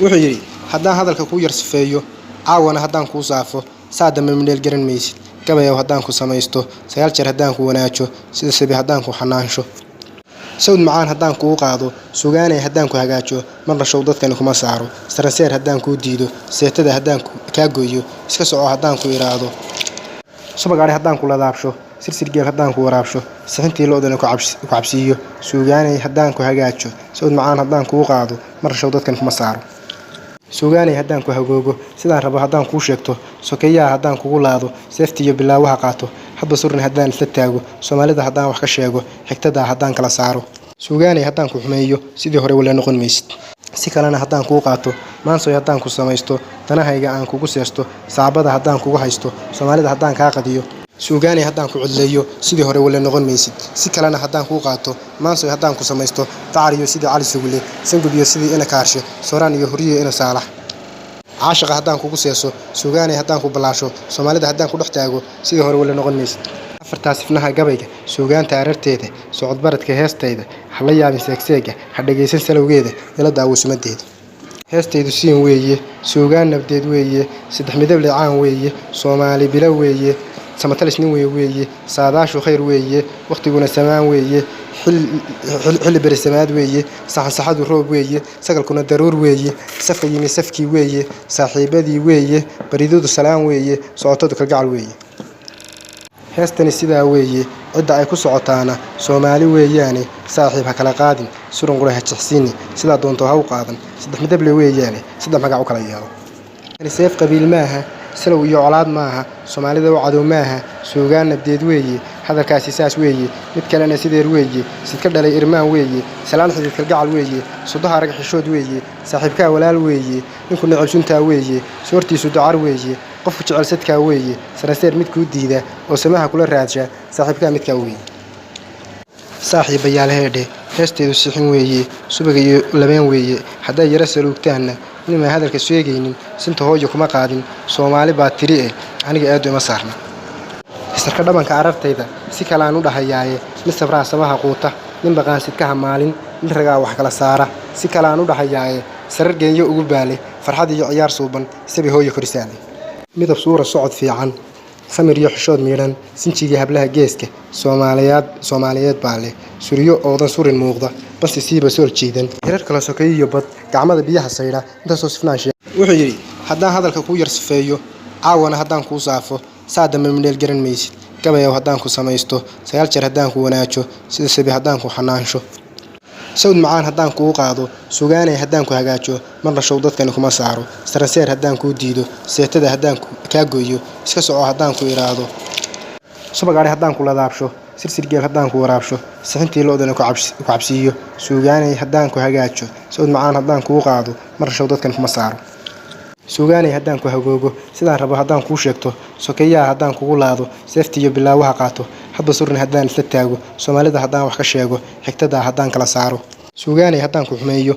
wuxuu yidhi haddaan hadalka kuu yar sifeeyo caawana haddaan kuu saafo saa dambe midheel garan maysid gabayow haddaan ku samaysto sagaal jeer haddaan ku wanaajo sida sabi haddaan ku xanaansho sawd macaan haddaan kuu qaado sugaanay haddaan ku hagaajo marna show dadkani kuma saaro saranseer haddaan kuu diido seetada haddaan kaa goyo iska soco haddaan ku iraado subagaari haddaan ku ladaabsho sirsirgeel haddaan ku waraabsho sixintii lo'dana ku cabsiiyo sugaanay haddaan ku hagaajo sawd macaan haddaan kuu qaado marna show dadkani kuma saaro sugaanay haddaan ku hagoogo sidaan rabo haddaan kuu sheegto sokeeyaha haddaan kugu laado seeftiiyo bilaawaha qaato hadba surni haddaan isla taago soomaalida haddaan wax ka sheego xigtada haddaan kala saaro sugaanay haddaan ku xumeeyo sidii hore wala noqon maysid si kalena haddaan kuu qaato maansoy haddaan ku samaysto danahayga aan kugu seesto saabada haddaan kugu haysto soomaalida haddaan kaa qadiyo sugaanay haddaan ku codleeyo sidii hore wala noqon maysid si kalena haddaan kuu qaato maansoy haddaan ku samaysto dacariyo sidii cali sugule sangubiyo sidii ina kaarshe sooraan iyo horiyo ina saalax caashaqa haddaan kugu seeso sugaanay haddaan ku balaasho soomaalida haddaan ku dhex taago sidii hore wala noqon maysid afartaas ifnaha gabayga suugaanta ararteeda socodbaradka heestayda ha la yaabin seegseega ha dhagaysan salowgeeda ila daawo sumadeeda heestaydu siin weeye suugaan nabdeed weeye saddex midable caan weeye soomaali bilo weeye samatalis nin weeye saadaashu khayr weeye waqtiguna samaan weeye xilli berisamaad weeye saxansaxadu roob weeye sagalkuna daruur weeye safka yimi safkii weeye saaxiibadii weeye bariidadu salaan weeye socotadu kalgacal weeye heestani sidaa weeye cidda ay ku socotaana soomaali weeyaane saaxiib ha kala qaadin surun qura ha jixsiini sidaa doonto ha u qaadan saddex midable weeyaane saddex magac u kala yeelo seef qabiil maaha salow iyo colaad maaha soomaalida u cadow maaha suugaan nabdeed weeye hadalkaasi saas weeye mid kalena sideer weeye sidka dhalay irmaan weeye salaan xidid kalgacal weeye sudaha rag xishood weeye saaxiibkaa walaal weeye ninku necab suntaa weeye soortiisu dacar weeye qofku jecel sadkaa weeye saranseer midkuu diida oo samaha kula raadsha saaxiibkaa midkaa weeye saaxiibayaal heedhe heestaydu sixin weeye subaga iyo labeen weeye hadday yaro saluugtaanna nimaa hadalka sheegaynin sinta hooyo kuma qaadin soomaali baa tiri aniga aadu ima saarna isarka dhabanka arartayda si kalaan u dhahayaaye mid sabraa sabaha quuta nin baqaansidkaha maalin mid ragaa wax kala saara si kalaan u dhahayaaye sarar geenyo ugu baale farxad iyo ciyaar suuban sabi hooyo korisaale midab suura socod fiican samir iyo xishood miidhan sinjigii hablaha geeska soomaaliyeed baa leh suriyo oodan surin muuqda balse siiba sool jiidan hirar kala sokeeyo iyo bad gacmada biyaha saydha intaasoo sifnaan sheeg wuxuu yidhi haddaan hadalka kuu yar sifeeyo caawana haddaan kuu saafo saa dambe midheel garan maysid gabayow haddaan ku samaysto sagaal jeer haddaan ku wanaajo sida sabi haddaan ku xanaansho sawd macaan haddaan kuu qaado sugaanay haddaan ku hagaajo marna show dadkani kuma saaro saranseer haddaan kuu diido seetada haddaan kaa goyo iska soco haddaan ku iraado subagaari haddaan ku ladaabsho sirsirgeel haddaan ku waraabsho sixintii lo'dana ku cabsiiyo sugaanay haddaan ku hagaajo sawd macaan haddaan kuu qaado marna show dadkani kuma saaro sugaanay haddaan ku hagoogo sidaan rabo haddaan kuu sheegto sokeeyaha haddaan kugu laado seeftiiyo bilaawaha qaato hadba surni haddaan isla taago soomaalida haddaan wax ka sheego xigtada haddaan kala saaro sugaanay haddaan ku xumeeyo